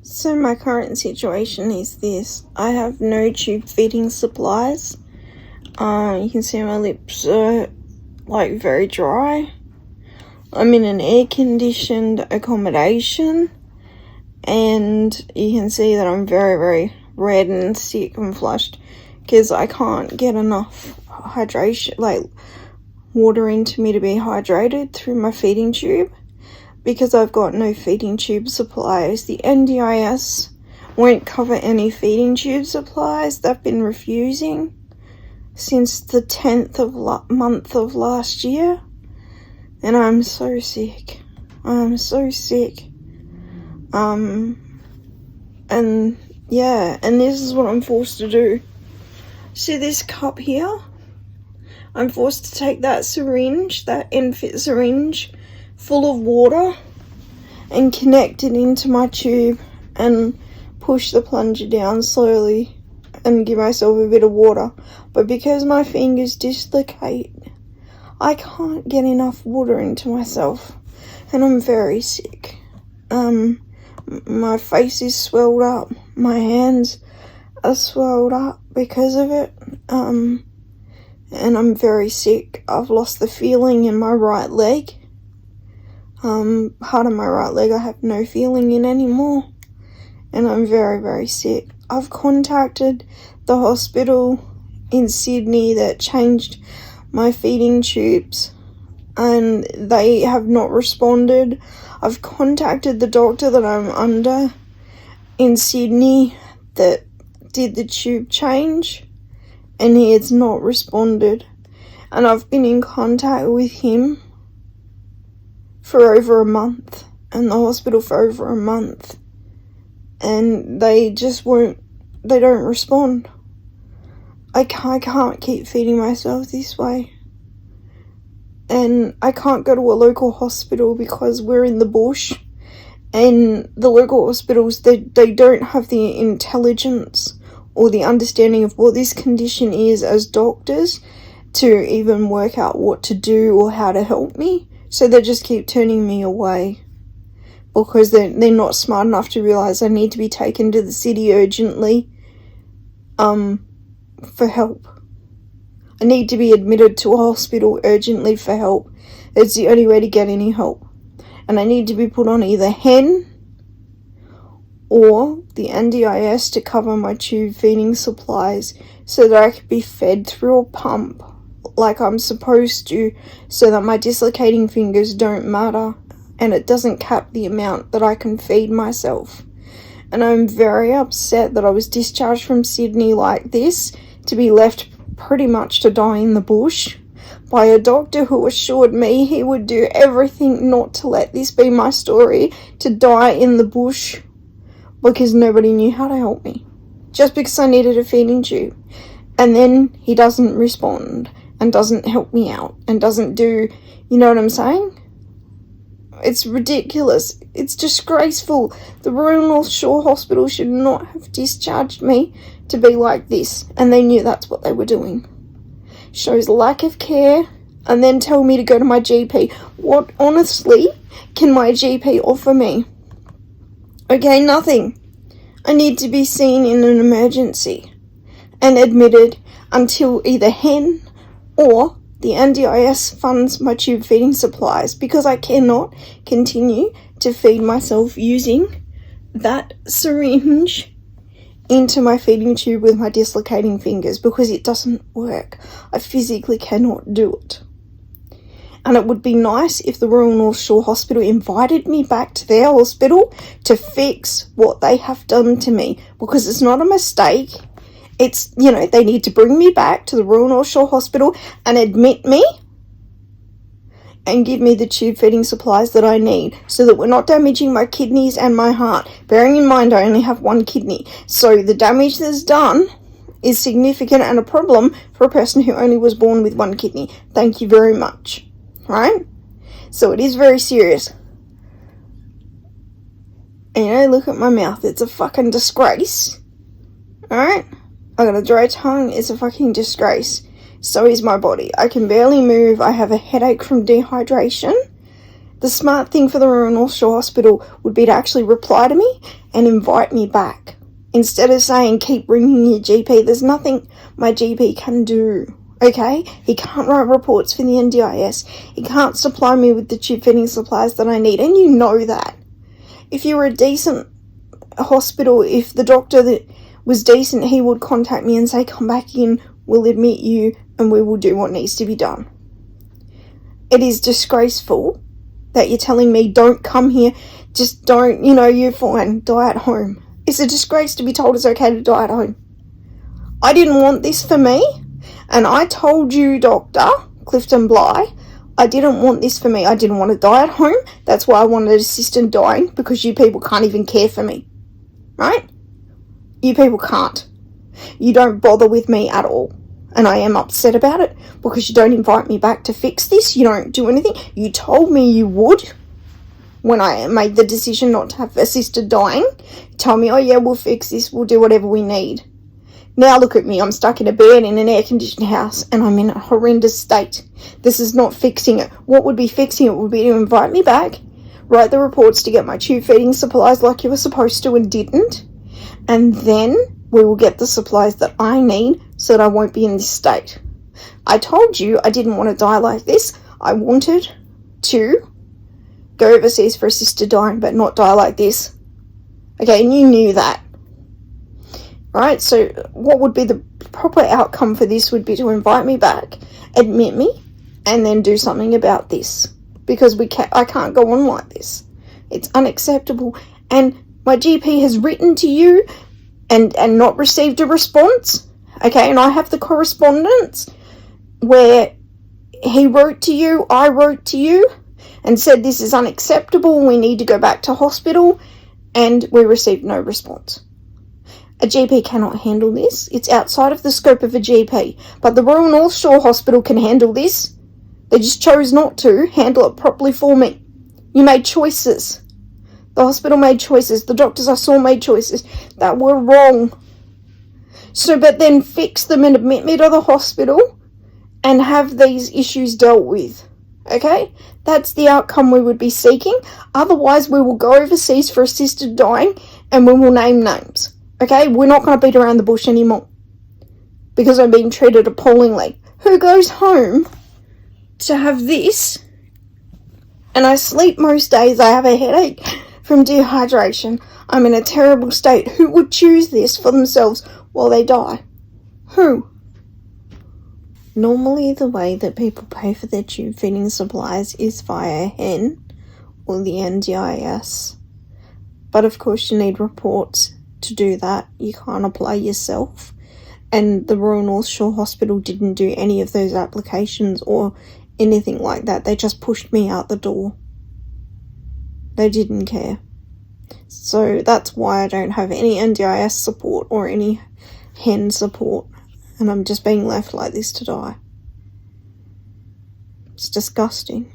So my current situation is this. I have no tube feeding supplies. You can see my lips are like very dry. I'm in an air-conditioned accommodation, and you can see that I'm very, very red and sick and flushed because I can't get enough hydration, like water into me to be hydrated through my feeding tube, because I've got no feeding tube supplies. The NDIS won't cover any feeding tube supplies. They've been refusing since the 10th of month of last year, and I'm so sick. I'm so sick. And yeah, and this is what I'm forced to do. See this cup here? I'm forced to take that syringe, that ENFit syringe, full of water, and connect it into my tube and push the plunger down slowly and give myself a bit of water. But because my fingers dislocate, I can't get enough water into myself, and I'm very sick. My face is swelled up, my hands are swelled up because of it, and I'm very sick. I've lost the feeling in my right leg. Part of my right leg I have no feeling in anymore, and I'm very, very sick. I've contacted the hospital in Sydney that changed my feeding tubes, and they have not responded. I've contacted the doctor that I'm under in Sydney that did the tube change, and he has not responded. And I've been in contact with him for over a month, and the hospital for over a month, and they don't respond. I can't keep feeding myself this way, and I can't go to a local hospital because we're in the bush, and the local hospitals, they don't have the intelligence or the understanding of what this condition is as doctors to even work out what to do or how to help me. So they just keep turning me away because they're not smart enough to realise I need to be taken to the city urgently for help. I need to be admitted to a hospital urgently for help. It's the only way to get any help. And I need to be put on either HEN or the NDIS to cover my tube feeding supplies so that I can be fed through a pump like I'm supposed to, so that my dislocating fingers don't matter and it doesn't cap the amount that I can feed myself. And I'm very upset that I was discharged from Sydney like this to be left pretty much to die in the bush by a doctor who assured me he would do everything not to let this be my story, to die in the bush because nobody knew how to help me, just because I needed a feeding tube. And then he doesn't respond and doesn't help me out and doesn't do, you know what I'm saying? It's ridiculous. It's disgraceful. The Royal North Shore Hospital should not have discharged me to be like this, and they knew that's what they were doing. Shows lack of care, and then tell me to go to my GP. What, honestly, can my GP offer me? Okay, nothing. I need to be seen in an emergency and admitted until either HEN or the NDIS funds my tube feeding supplies, because I cannot continue to feed myself using that syringe into my feeding tube with my dislocating fingers, because it doesn't work. I physically cannot do it. And it would be nice if the Royal North Shore Hospital invited me back to their hospital to fix what they have done to me, because it's not a mistake. It's, you know, they need to bring me back to the Royal North Shore Hospital and admit me and give me the tube feeding supplies that I need so that we're not damaging my kidneys and my heart. Bearing in mind I only have one kidney, so the damage that's done is significant and a problem for a person who only was born with one kidney. Thank you very much. Right? So it is very serious. And, you know, look at my mouth. It's a fucking disgrace. Alright? I got a dry tongue. It's a fucking disgrace. So is my body. I can barely move. I have a headache from dehydration The smart thing for the Royal North Shore Hospital would be to actually reply to me and invite me back. Instead of saying, keep ringing your GP, there's nothing my GP can do, okay? He can't write reports for the NDIS. He can't supply me with the tube feeding supplies that I need, and you know that. If you were a decent hospital, if the doctor that was decent, he would contact me and say, come back in, we'll admit you, and we will do what needs to be done. It is disgraceful that you're telling me, don't come here, just don't, you're fine, die at home. It's a disgrace to be told it's okay to die at home. I didn't want this for me, and I told you, Dr. Clifton Bligh, I didn't want this for me. I didn't want to die at home. That's why I wanted assisted dying, because you people can't even care for me, right? You people can't. You don't bother with me at all, and I am upset about it, because you don't invite me back to fix this. You don't do anything. You told me you would. When I made the decision not to have assisted dying, tell me, oh yeah, we'll fix this, we'll do whatever we need. Now look at me, I'm stuck in a bed in an air-conditioned house, and I'm in a horrendous state. This is not fixing it. What would be fixing it would be to invite me back, write the reports to get my tube feeding supplies like you were supposed to and didn't, and then we will get the supplies that I need so that I won't be in this state. I told you I didn't want to die like this. I wanted to go overseas for assisted dying, but not die like this. Okay, and you knew that. Right, so what would be the proper outcome for this would be to invite me back, admit me, and then do something about this. Because I can't go on like this. It's unacceptable. And my GP has written to you and not received a response. Okay, and I have the correspondence where he wrote to you, I wrote to you, and said this is unacceptable, we need to go back to hospital, and we received no response. A GP cannot handle this. It's outside of the scope of a GP. But the Royal North Shore Hospital can handle this. They just chose not to handle it properly for me. You made choices. The hospital made choices. The doctors I saw made choices that were wrong. So, but then fix them and admit me to the hospital and have these issues dealt with. Okay? That's the outcome we would be seeking. Otherwise, we will go overseas for assisted dying and we will name names. Okay? We're not going to beat around the bush anymore. Because I'm being treated appallingly. Who goes home to have this? And I sleep most days. I have a headache from dehydration. I'm in a terrible state. Who would choose this for themselves while they die? Who? Normally, the way that people pay for their tube feeding supplies is via HEN or the NDIS. But of course, you need reports to do that. You can't apply yourself. And the Royal North Shore Hospital didn't do any of those applications or anything like that. They just pushed me out the door. They didn't care. So that's why I don't have any NDIS support or any HEN support. And I'm just being left like this to die. It's disgusting.